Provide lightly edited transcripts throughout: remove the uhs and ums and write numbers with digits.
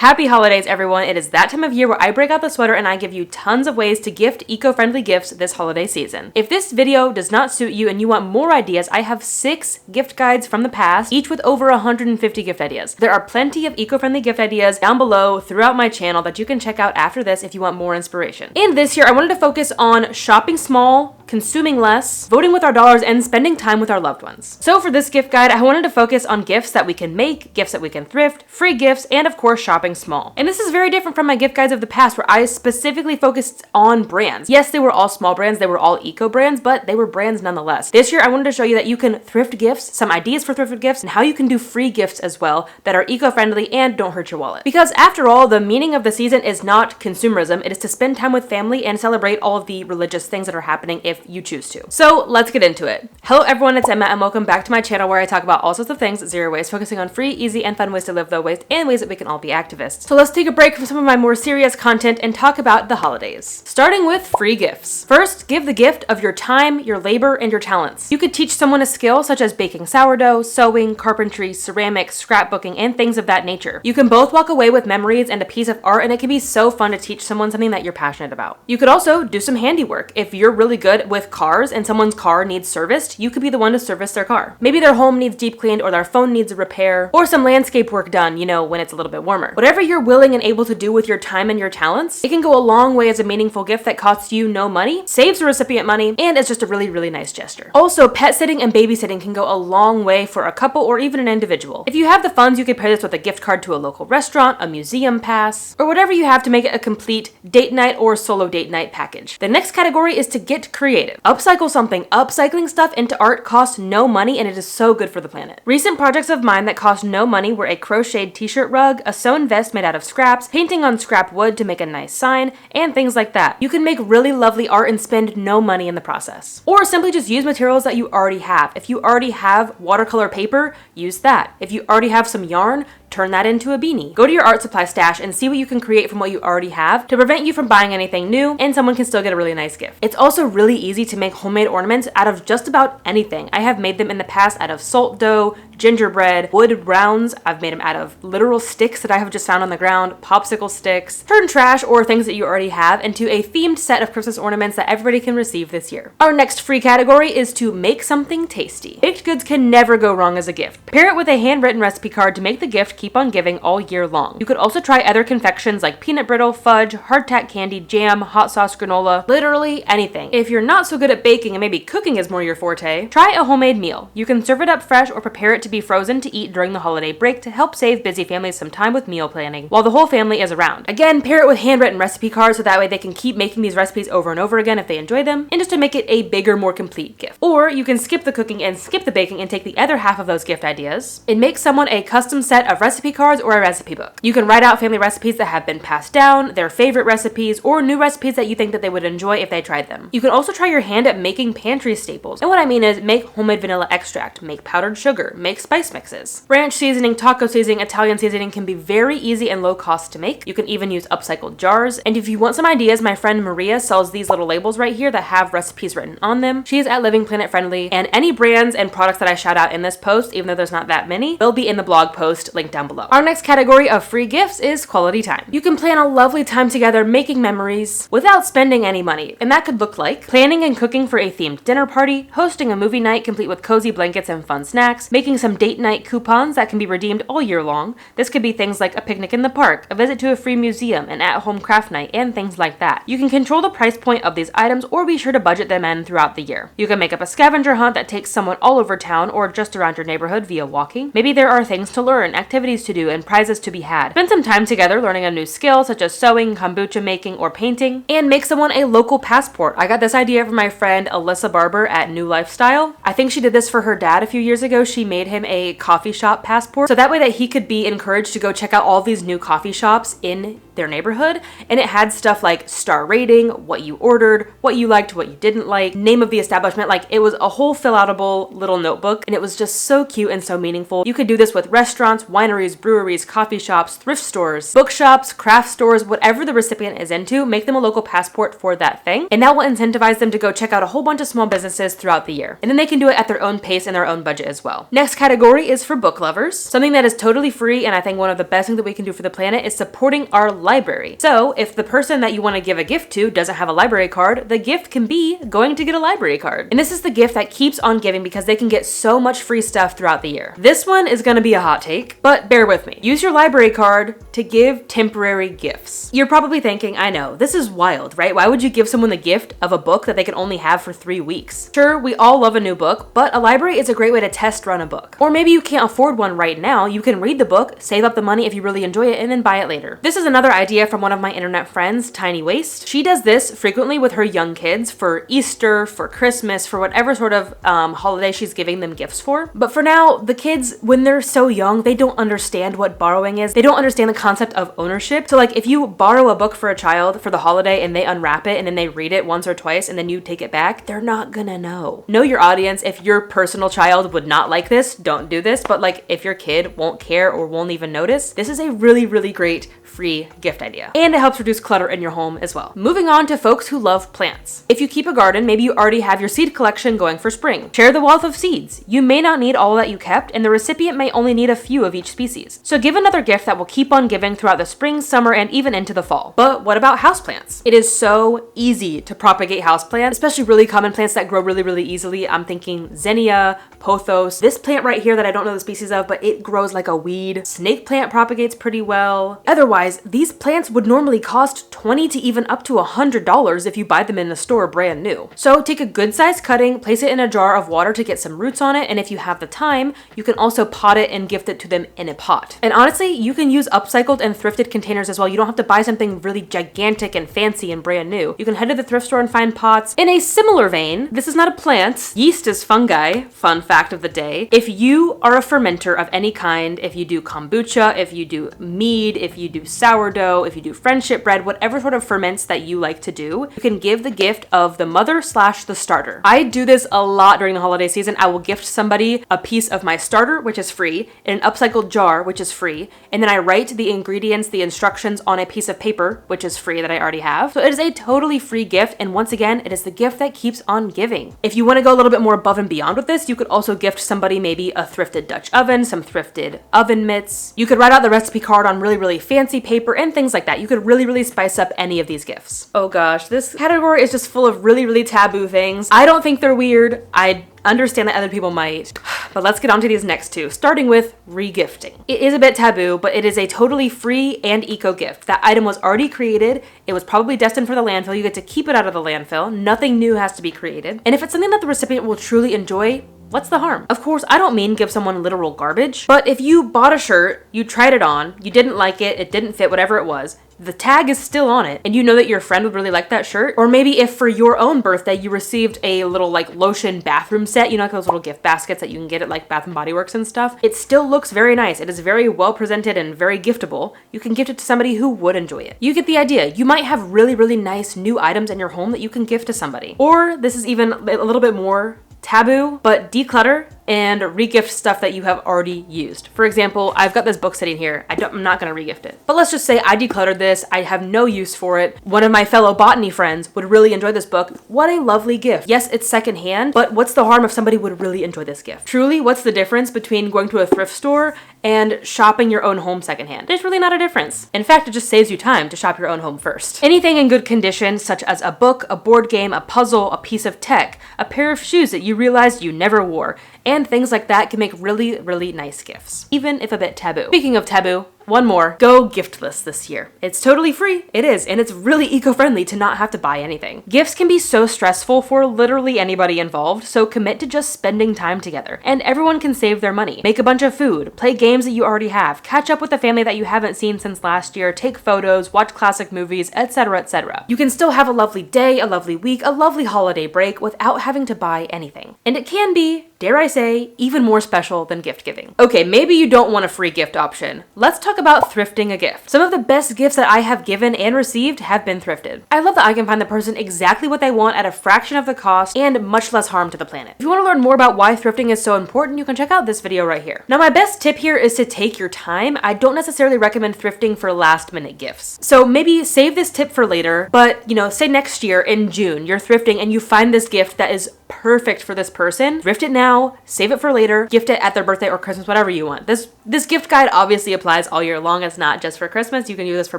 Happy holidays, everyone. It is that time of year where I break out the sweater and I give you tons of ways to gift eco-friendly gifts this holiday season. If this video does not suit you and you want more ideas, I have 6 gift guides from the past, each with over 150 gift ideas. There are plenty of eco-friendly gift ideas down below throughout my channel that you can check out after this if you want more inspiration. And this year, I wanted to focus on shopping small, consuming less, voting with our dollars, and spending time with our loved ones. So for this gift guide, I wanted to focus on gifts that we can make, gifts that we can thrift, free gifts, and of course, shopping small. And this is very different from my gift guides of the past where I specifically focused on brands. Yes, they were all small brands, they were all eco brands, but they were brands nonetheless. This year, I wanted to show you that you can thrift gifts, some ideas for thrifted gifts, and how you can do free gifts as well that are eco-friendly and don't hurt your wallet. Because after all, the meaning of the season is not consumerism, it is to spend time with family and celebrate all of the religious things that are happening if you choose to. So let's get into it. Hello everyone, it's Emma and welcome back to my channel where I talk about all sorts of things, zero waste, focusing on free, easy, and fun ways to live low waste and ways that we can all be activists. So let's take a break from some of my more serious content and talk about the holidays. Starting with free gifts. First, give the gift of your time, your labor, and your talents. You could teach someone a skill such as baking sourdough, sewing, carpentry, ceramics, scrapbooking, and things of that nature. You can both walk away with memories and a piece of art, and it can be so fun to teach someone something that you're passionate about. You could also do some handiwork. If you're really good with cars and someone's car needs serviced, you could be the one to service their car. Maybe their home needs deep cleaned or their phone needs a repair or some landscape work done, you know, when it's a little bit warmer. Whatever you're willing and able to do with your time and your talents, it can go a long way as a meaningful gift that costs you no money, saves the recipient money, and is just a really, really nice gesture. Also, pet sitting and babysitting can go a long way for a couple or even an individual. If you have the funds, you could pair this with a gift card to a local restaurant, a museum pass, or whatever you have to make it a complete date night or solo date night package. The next category is to get creative. Upcycle something. Upcycling stuff into art costs no money and it is so good for the planet. Recent projects of mine that cost no money were a crocheted t-shirt rug, a sewn vest made out of scraps, painting on scrap wood to make a nice sign, and things like that. You can make really lovely art and spend no money in the process. Or simply just use materials that you already have. If you already have watercolor paper, use that. If you already have some yarn, turn that into a beanie. Go to your art supply stash and see what you can create from what you already have to prevent you from buying anything new, and someone can still get a really nice gift. It's also really easy to make homemade ornaments out of just about anything. I have made them in the past out of salt dough, gingerbread, wood rounds. I've made them out of literal sticks that I have just found on the ground, popsicle sticks. Turn trash or things that you already have into a themed set of Christmas ornaments that everybody can receive this year. Our next free category is to make something tasty. Baked goods can never go wrong as a gift. Pair it with a handwritten recipe card to make the gift keep on giving all year long. You could also try other confections like peanut brittle, fudge, hardtack candy, jam, hot sauce granola, literally anything. If you're not so good at baking and maybe cooking is more your forte, try a homemade meal. You can serve it up fresh or prepare it to be frozen to eat during the holiday break to help save busy families some time with meal planning while the whole family is around. Again, pair it with handwritten recipe cards so that way they can keep making these recipes over and over again if they enjoy them, and just to make it a bigger, more complete gift. Or you can skip the cooking and skip the baking and take the other half of those gift ideas and make someone a custom set of recipe cards or a recipe book. You can write out family recipes that have been passed down, their favorite recipes, or new recipes that you think that they would enjoy if they tried them. You can also try your hand at making pantry staples. And what I mean is make homemade vanilla extract, make powdered sugar, make spice mixes. Ranch seasoning, taco seasoning, Italian seasoning can be very easy and low cost to make. You can even use upcycled jars. And if you want some ideas, my friend Maria sells these little labels right here that have recipes written on them. She is at Living Planet Friendly, and any brands and products that I shout out in this post, even though there's not that many, will be in the blog post linked down below. Our next category of free gifts is quality time. You can plan a lovely time together making memories without spending any money, and that could look like planning and cooking for a themed dinner party, hosting a movie night complete with cozy blankets and fun snacks, making some date night coupons that can be redeemed all year long. This could be things like a picnic in the park, a visit to a free museum, an at-home craft night, and things like that. You can control the price point of these items or be sure to budget them in throughout the year. You can make up a scavenger hunt that takes someone all over town or just around your neighborhood via walking. Maybe there are things to learn, activities to do, and prizes to be had. Spend some time together learning a new skill such as sewing, kombucha making, or painting, and make someone a local passport. I got this idea from my friend Alyssa Barber at New Lifestyle. I think she did this for her dad a few years ago. She made him a coffee shop passport so that way that he could be encouraged to go check out all these new coffee shops in the their neighborhood, and it had stuff like star rating, what you ordered, what you liked, what you didn't like, name of the establishment. Like, it was a whole fill-outable little notebook, and it was just so cute and so meaningful. You could do this with restaurants, wineries, breweries, coffee shops, thrift stores, bookshops, craft stores, whatever the recipient is into, make them a local passport for that thing, and that will incentivize them to go check out a whole bunch of small businesses throughout the year. And then they can do it at their own pace and their own budget as well. Next category is for book lovers. Something that is totally free, and I think one of the best things that we can do for the planet is supporting our library. So if the person that you want to give a gift to doesn't have a library card, the gift can be going to get a library card. And this is the gift that keeps on giving because they can get so much free stuff throughout the year. This one is going to be a hot take, but bear with me. Use your library card to give temporary gifts. You're probably thinking, I know, this is wild, right? Why would you give someone the gift of a book that they can only have for 3 weeks? Sure, we all love a new book, but a library is a great way to test run a book. Or maybe you can't afford one right now. You can read the book, save up the money if you really enjoy it, and then buy it later. This is another idea from one of my internet friends, Tiny Waste. She does this frequently with her young kids for Easter, for Christmas, for whatever sort of holiday she's giving them gifts for. But for now, the kids, when they're so young, they don't understand what borrowing is. They don't understand the concept of ownership. So like if you borrow a book for a child for the holiday and they unwrap it and then they read it once or twice and then you take it back, they're not gonna know. Know your audience. If your personal child would not like this, don't do this. But like if your kid won't care or won't even notice, this is a really, really great free gift idea. And it helps reduce clutter in your home as well. Moving on to folks who love plants. If you keep a garden, maybe you already have your seed collection going for spring. Share the wealth of seeds. You may not need all that you kept, and the recipient may only need a few of each species. So give another gift that will keep on giving throughout the spring, summer, and even into the fall. But what about houseplants? It is so easy to propagate houseplants, especially really common plants that grow really, really easily. I'm thinking zinnia, pothos. This plant right here that I don't know the species of, but it grows like a weed. Snake plant propagates pretty well. Otherwise, these plants would normally cost $20 to even up to $100 if you buy them in the store brand new. So take a good sized cutting, place it in a jar of water to get some roots on it, and if you have the time, you can also pot it and gift it to them in a pot. And honestly, you can use upcycled and thrifted containers as well. You don't have to buy something really gigantic and fancy and brand new. You can head to the thrift store and find pots. In a similar vein, this is not a plant. Yeast is fungi. Fun fact of the day. If you are a fermenter of any kind, if you do kombucha, if you do mead, if you do sourdough, if you do friendship bread, whatever sort of ferments that you like to do, you can give the gift of the mother / the starter. I do this a lot during the holiday season. I will gift somebody a piece of my starter, which is free, in an upcycled jar, which is free, and then I write the ingredients, the instructions on a piece of paper, which is free that I already have. So it is a totally free gift, and once again, it is the gift that keeps on giving. If you want to go a little bit more above and beyond with this, you could also gift somebody maybe a thrifted Dutch oven, some thrifted oven mitts. You could write out the recipe card on really, really fancy paper and things like that. You could really, really spice up any of these gifts. Oh gosh, this category is just full of really, really taboo things. I don't think they're weird. I understand that other people might, but let's get on to these next two, starting with regifting. It is a bit taboo, but it is a totally free and eco gift. That item was already created. It was probably destined for the landfill. You get to keep it out of the landfill. Nothing new has to be created. And if it's something that the recipient will truly enjoy, what's the harm? Of course, I don't mean give someone literal garbage, but if you bought a shirt, you tried it on, you didn't like it, it didn't fit, whatever it was, the tag is still on it, and you know that your friend would really like that shirt. Or maybe if for your own birthday you received a little like lotion bathroom set, you know, like those little gift baskets that you can get at like Bath and Body Works and stuff, it still looks very nice. It is very well presented and very giftable. You can gift it to somebody who would enjoy it. You get the idea. You might have really, really nice new items in your home that you can gift to somebody. Or this is even a little bit more taboo, but declutter and regift stuff that you have already used. For example, I've got this book sitting here. I'm not gonna regift it. But let's just say I decluttered this. I have no use for it. One of my fellow botany friends would really enjoy this book. What a lovely gift. Yes, it's secondhand, but what's the harm if somebody would really enjoy this gift? Truly, what's the difference between going to a thrift store and shopping your own home secondhand? There's really not a difference. In fact, it just saves you time to shop your own home first. Anything in good condition, such as a book, a board game, a puzzle, a piece of tech, a pair of shoes that you realized you never wore, and things like that can make really, really nice gifts, even if a bit taboo. Speaking of taboo, one more, go giftless this year. It's totally free. It is, and it's really eco-friendly to not have to buy anything. Gifts can be so stressful for literally anybody involved, so commit to just spending time together, and everyone can save their money. Make a bunch of food, play games that you already have, catch up with the family that you haven't seen since last year, take photos, watch classic movies, etc., etc. You can still have a lovely day, a lovely week, a lovely holiday break without having to buy anything. And it can be, dare I say, even more special than gift giving. Okay, maybe you don't want a free gift option. Let's talk about thrifting a gift. Some of the best gifts that I have given and received have been thrifted. I love that I can find the person exactly what they want at a fraction of the cost and much less harm to the planet. If you want to learn more about why thrifting is so important, you can check out this video right here. Now, my best tip here is to take your time. I don't necessarily recommend thrifting for last minute gifts. So maybe save this tip for later, but say next year in June, you're thrifting and you find this gift that is perfect for this person. Thrift it now, save it for later, gift it at their birthday or Christmas, whatever you want. This gift guide obviously applies all year long. It's not just for Christmas. You can use this for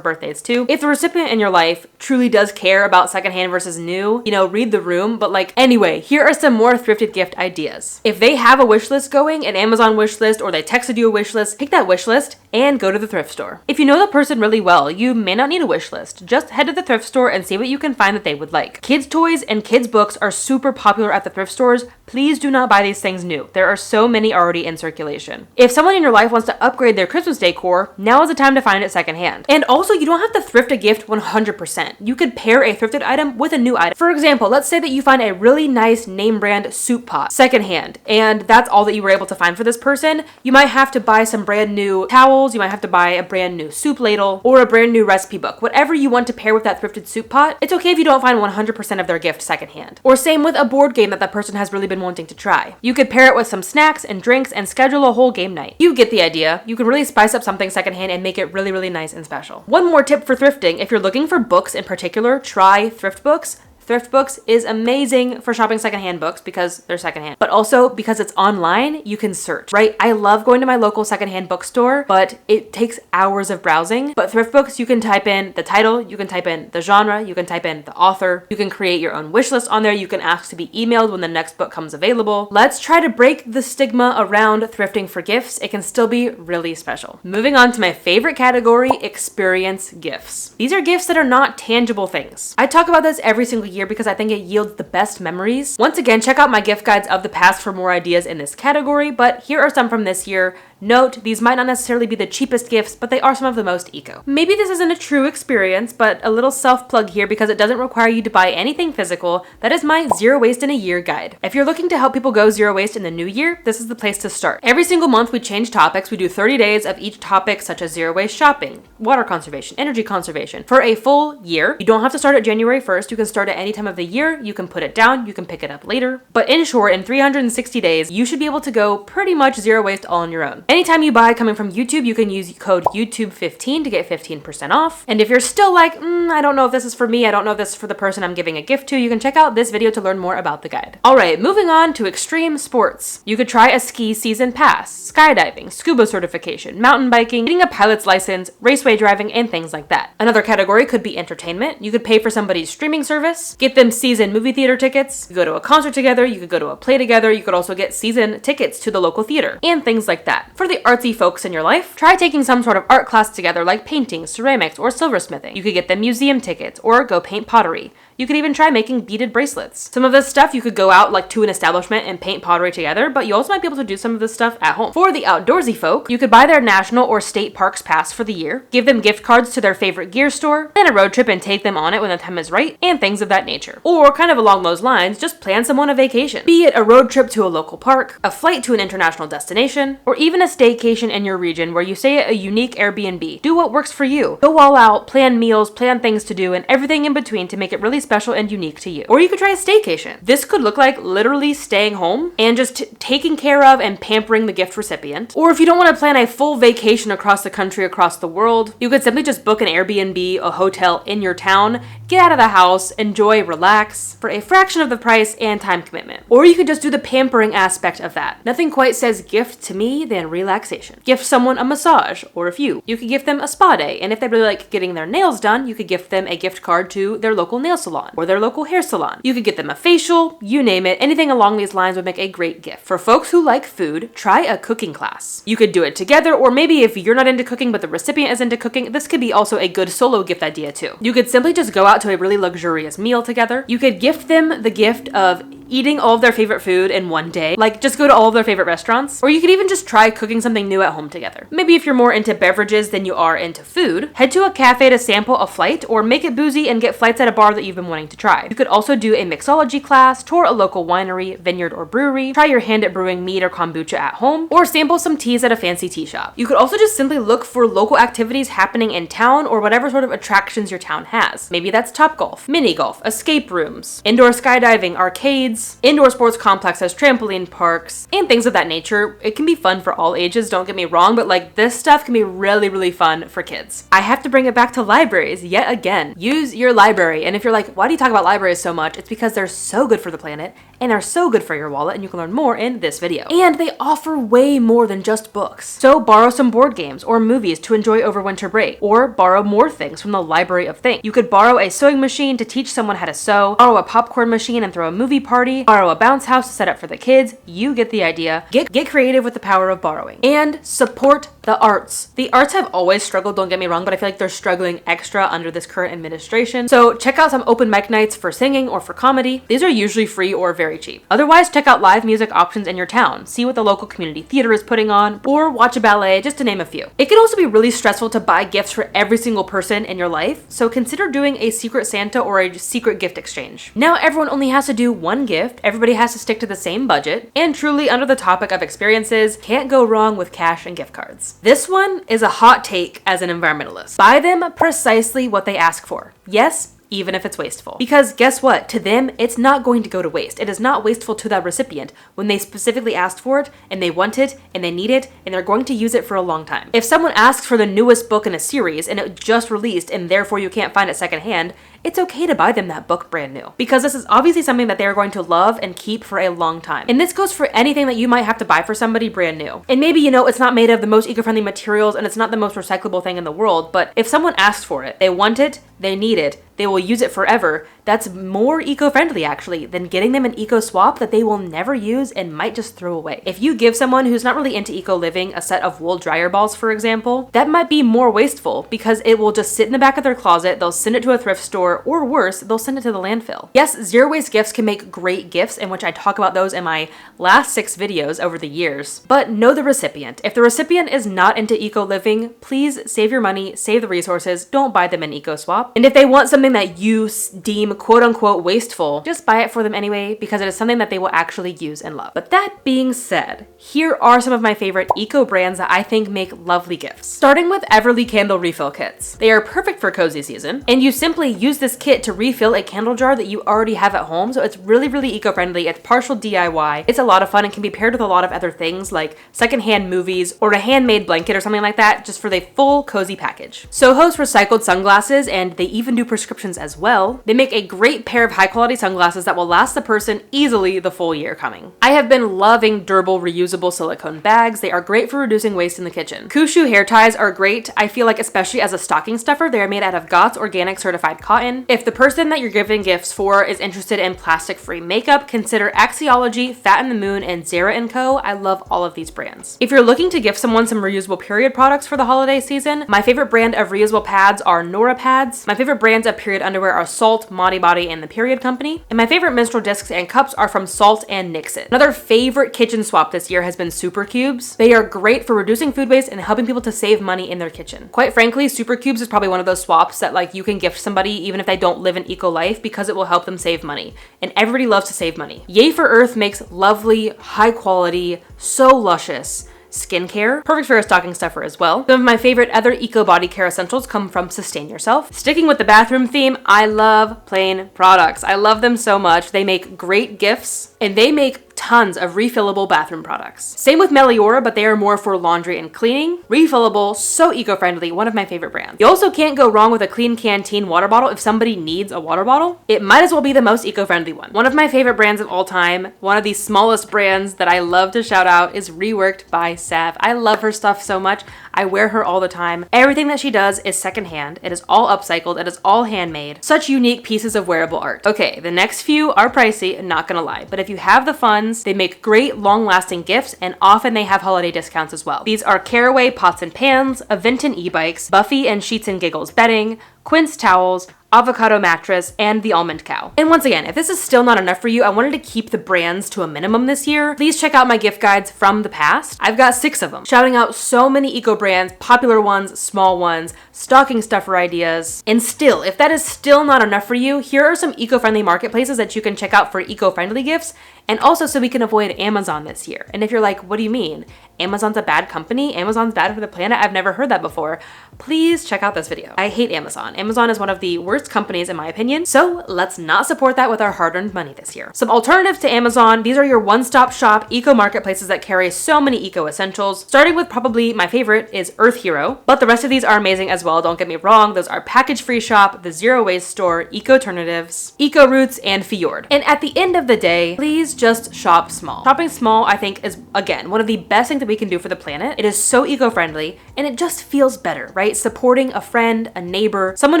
birthdays too. If the recipient in your life truly does care about secondhand versus new, read the room. But anyway, here are some more thrifted gift ideas. If they have a wish list going, an Amazon wish list, or they texted you a wish list, take that wish list and go to the thrift store. If you know the person really well, you may not need a wish list. Just head to the thrift store and see what you can find that they would like. Kids' toys and kids' books are super popular at the thrift stores. Please do not buy these things new. There are so many already in circulation. If someone in your life wants to upgrade their Christmas decor, now is the time to find it secondhand. And also, you don't have to thrift a gift 100%. You could pair a thrifted item with a new item. For example, let's say that you find a really nice name brand soup pot secondhand, and that's all that you were able to find for this person. You might have to buy some brand new towels, you might have to buy a brand new soup ladle, or a brand new recipe book. Whatever you want to pair with that thrifted soup pot, it's okay if you don't find 100% of their gift secondhand. Or same with a board game that person has really been wanting to try. You could pair it with some snacks and drinks and schedule a whole game night. You get the idea. You can really spice up something secondhand and make it really, really nice and special. One more tip for thrifting: if you're looking for books in particular, try thrift books. Thrift Books is amazing for shopping secondhand books because they're secondhand, but also because it's online, you can search, right? I love going to my local secondhand bookstore, but it takes hours of browsing. But Thrift Books, you can type in the title, you can type in the genre, you can type in the author, you can create your own wish list on there, you can ask to be emailed when the next book comes available. Let's try to break the stigma around thrifting for gifts. It can still be really special. Moving on to my favorite category, experience gifts. These are gifts that are not tangible things. I talk about this every single year because I think it yields the best memories. Once again, check out my gift guides of the past for more ideas in this category, but here are some from this year. Note, these might not necessarily be the cheapest gifts, but they are some of the most eco. Maybe this isn't a true experience, but a little self-plug here because it doesn't require you to buy anything physical. That is my Zero Waste in a Year guide. If you're looking to help people go zero waste in the new year, this is the place to start. Every single month we change topics. We do 30 days of each topic, such as zero waste shopping, water conservation, energy conservation, for a full year. You don't have to start at January 1st. You can start at any time of the year. You can put it down. You can pick it up later. But in short, in 360 days, you should be able to go pretty much zero waste all on your own. Anytime you buy coming from YouTube, you can use code YouTube15 to get 15% off. And if you're still like, I don't know if this is for me, I don't know if this is for the person I'm giving a gift to, you can check out this video to learn more about the guide. All right, moving on to extreme sports. You could try a ski season pass, skydiving, scuba certification, mountain biking, getting a pilot's license, raceway driving, and things like that. Another category could be entertainment. You could pay for somebody's streaming service, get them season movie theater tickets, you could go to a concert together, you could go to a play together, you could also get season tickets to the local theater, and things like that. For the artsy folks in your life, try taking some sort of art class together like painting, ceramics, or silversmithing. You could get them museum tickets or go paint pottery. You could even try making beaded bracelets. Some of this stuff you could go out to an establishment and paint pottery together, but you also might be able to do some of this stuff at home. For the outdoorsy folk, you could buy their national or state parks pass for the year, give them gift cards to their favorite gear store, plan a road trip and take them on it when the time is right, and things of that nature. Or kind of along those lines, just plan someone a vacation. Be it a road trip to a local park, a flight to an international destination, or even a staycation in your region where you stay at a unique Airbnb. Do what works for you. Go all out, plan meals, plan things to do, and everything in between to make it really special and unique to you. Or you could try a staycation. This could look like literally staying home and just taking care of and pampering the gift recipient. Or if you don't want to plan a full vacation across the country, across the world, you could simply just book an Airbnb, a hotel in your town, get out of the house, enjoy, relax for a fraction of the price and time commitment. Or you could just do the pampering aspect of that. Nothing quite says gift to me than relaxation. Gift someone a massage or a few. You could gift them a spa day, and if they really like getting their nails done, you could gift them a gift card to their local nail salon or their local hair salon. You could get them a facial, you name it. Anything along these lines would make a great gift. For folks who like food, try a cooking class. You could do it together, or maybe if you're not into cooking but the recipient is into cooking, this could be also a good solo gift idea too. You could simply just go out to a really luxurious meal together. You could gift them the gift of eating all of their favorite food in one day. Like, just go to all of their favorite restaurants. Or you could even just try cooking something new at home together. Maybe if you're more into beverages than you are into food, head to a cafe to sample a flight, or make it boozy and get flights at a bar that you've been wanting to try. You could also do a mixology class, tour a local winery, vineyard, or brewery, try your hand at brewing mead or kombucha at home, or sample some teas at a fancy tea shop. You could also just simply look for local activities happening in town or whatever sort of attractions your town has. Maybe that's Topgolf, mini golf, escape rooms, indoor skydiving, arcades, indoor sports complexes, trampoline parks, and things of that nature. It can be fun for all ages, don't get me wrong, but like this stuff can be really, really fun for kids. I have to bring it back to libraries yet again. Use your library. And if you're like, why do you talk about libraries so much? It's because they're so good for the planet and they're so good for your wallet, and you can learn more in this video. And they offer way more than just books. So borrow some board games or movies to enjoy over winter break, or borrow more things from the library of things. You could borrow a sewing machine to teach someone how to sew, borrow a popcorn machine and throw a movie party, borrow a bounce house to set up for the kids. You get the idea. Get creative with the power of borrowing. And support the arts. The arts have always struggled, don't get me wrong, but I feel like they're struggling extra under this current administration. So check out some open mic nights for singing or for comedy. These are usually free or very cheap. Otherwise, check out live music options in your town. See what the local community theater is putting on, or watch a ballet, just to name a few. It can also be really stressful to buy gifts for every single person in your life, so consider doing a secret Santa or a secret gift exchange. Now everyone only has to do one gift, everybody has to stick to the same budget, and truly under the topic of experiences, can't go wrong with cash and gift cards. This one is a hot take as an environmentalist. Buy them precisely what they ask for. Yes, even if it's wasteful. Because guess what? To them, it's not going to go to waste. It is not wasteful to the recipient when they specifically asked for it and they want it and they need it and they're going to use it for a long time. If someone asks for the newest book in a series and it just released and therefore you can't find it secondhand, it's okay to buy them that book brand new, because this is obviously something that they're going to love and keep for a long time. And this goes for anything that you might have to buy for somebody brand new. And maybe, it's not made of the most eco-friendly materials and it's not the most recyclable thing in the world, but if someone asks for it, they want it, they need it, they will use it forever, that's more eco-friendly actually than getting them an eco swap that they will never use and might just throw away. If you give someone who's not really into eco living a set of wool dryer balls, for example, that might be more wasteful because it will just sit in the back of their closet, they'll send it to a thrift store, or worse, they'll send it to the landfill. Yes, zero waste gifts can make great gifts, in which I talk about those in my last 6 videos over the years, but know the recipient. If the recipient is not into eco living, please save your money, save the resources, don't buy them an eco swap. And if they want something that you deem quote unquote wasteful, just buy it for them anyway, because it is something that they will actually use and love. But that being said, here are some of my favorite eco brands that I think make lovely gifts. Starting with Everly candle refill kits. They are perfect for cozy season, and you simply use this kit to refill a candle jar that you already have at home, so it's really, really eco-friendly. It's partial DIY. It's a lot of fun and can be paired with a lot of other things like secondhand movies or a handmade blanket or something like that, just for the full cozy package. Soho's recycled sunglasses, and they even do prescriptions as well. They make a great pair of high quality sunglasses that will last the person easily the full year coming. I have been loving durable reusable silicone bags. They are great for reducing waste in the kitchen. Kushu hair ties are great. I feel like especially as a stocking stuffer, they are made out of GOTS organic certified cotton. If the person that you're giving gifts for is interested in plastic free makeup, consider Axiology, Fat in the Moon, and Zara & Co. I love all of these brands. If you're looking to gift someone some reusable period products for the holiday season, my favorite brand of reusable pads are Nora pads. My favorite brands of period underwear are Salt, Modi Body, and The Period Company. And my favorite menstrual discs and cups are from Salt and Nixit. Another favorite kitchen swap this year has been Super Cubes. They are great for reducing food waste and helping people to save money in their kitchen. Quite frankly, Super Cubes is probably one of those swaps that you can gift somebody even if they don't live an eco life, because it will help them save money. And everybody loves to save money. Yay for Earth makes lovely, high quality, so luscious skincare, perfect for a stocking stuffer as well. Some of my favorite other eco body care essentials come from Sustain Yourself. Sticking with the bathroom theme, I love Plain products. I love them so much. They make great gifts and they make tons of refillable bathroom products. Same with Meliora, but they are more for laundry and cleaning. Refillable, so eco-friendly, one of my favorite brands. You also can't go wrong with a Clean Canteen water bottle. If somebody needs a water bottle, it might as well be the most eco-friendly one. One of my favorite brands of all time, one of the smallest brands that I love to shout out, is Reworked by Sav. I love her stuff so much. I wear her all the time. Everything that she does is secondhand. It is all upcycled. It is all handmade. Such unique pieces of wearable art. Okay, the next few are pricey, not gonna lie, but if you have the funds, they make great long-lasting gifts, and often they have holiday discounts as well. These are Caraway pots and pans, Aventon e-bikes, Buffy and Sheets and Giggles bedding, Quince towels, Avocado Mattress, and the Almond Cow. And once again, if this is still not enough for you, I wanted to keep the brands to a minimum this year. Please check out my gift guides from the past. I've got 6 of them, shouting out so many eco brands, popular ones, small ones, stocking stuffer ideas. And still, if that is still not enough for you, here are some eco-friendly marketplaces that you can check out for eco-friendly gifts, and also so we can avoid Amazon this year. And if you're like, what do you mean? Amazon's a bad company? Amazon's bad for the planet? I've never heard that before. Please check out this video. I hate Amazon. Amazon is one of the worst companies in my opinion, so let's not support that with our hard-earned money this year. Some alternatives to Amazon. These are your one-stop shop eco marketplaces that carry so many eco essentials, starting with probably my favorite is Earth Hero, but the rest of these are amazing as well, don't get me wrong. Those are Package Free Shop, the Zero Waste Store, Eco Alternatives, Eco Roots, and Fjord. And at the end of the day, please just shop small. Shopping small, I think, is again one of the best things that we can do for the planet. It is so eco-friendly and it just feels better, right? Supporting a friend, a neighbor, someone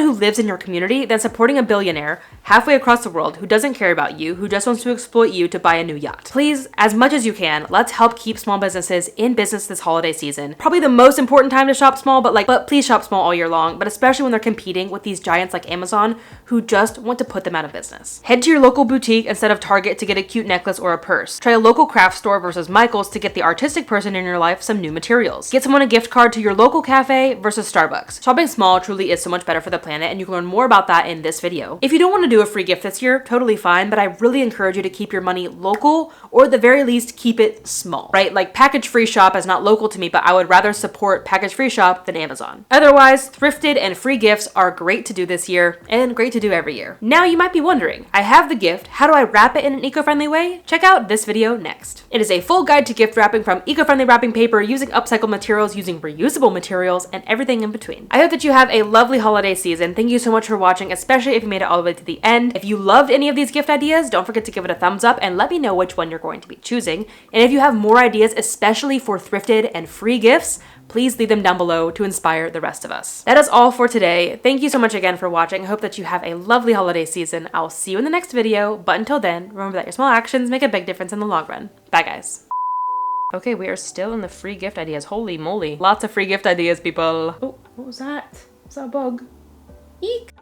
who lives in your community than supporting a billionaire halfway across the world who doesn't care about you, who just wants to exploit you to buy a new yacht. Please, as much as you can, let's help keep small businesses in business this holiday season. Probably the most important time to shop small, but please shop small all year long, but especially when they're competing with these giants like Amazon who just want to put them out of business. Head to your local boutique instead of Target to get a cute necklace or a purse. Try a local craft store versus Michael's to get the artistic person in your life some new materials. Get someone a gift card to your local cafe versus Starbucks. Shopping small truly is so much better for the planet, and you can learn more about that in this video. If you don't want to do a free gift this year, totally fine, but I really encourage you to keep your money local, or at the very least keep it small, right? Like Package Free Shop is not local to me, but I would rather support Package Free Shop than Amazon. Otherwise, thrifted and free gifts are great to do this year and great to do every year. Now you might be wondering, I have the gift, how do I wrap it in an eco-friendly way? Check out this video next. It is a full guide to gift wrapping, from eco-friendly wrapping paper, using upcycled materials, using reusable materials, and everything in between. I hope that you have a lovely holiday season. Thank you so much for watching, especially if you made it all the way to the end. If you loved any of these gift ideas, don't forget to give it a thumbs up and let me know which one you're going to be choosing. And if you have more ideas, especially for thrifted and free gifts, please leave them down below to inspire the rest of us. That is all for today. Thank you so much again for watching. I hope that you have a lovely holiday season. I'll see you in the next video, but until then, remember that your small actions make a big difference in the long run. Bye guys. Okay, we are still in the free gift ideas. Holy moly. Lots of free gift ideas, people. Oh, what was that? Was that a bug? Eek!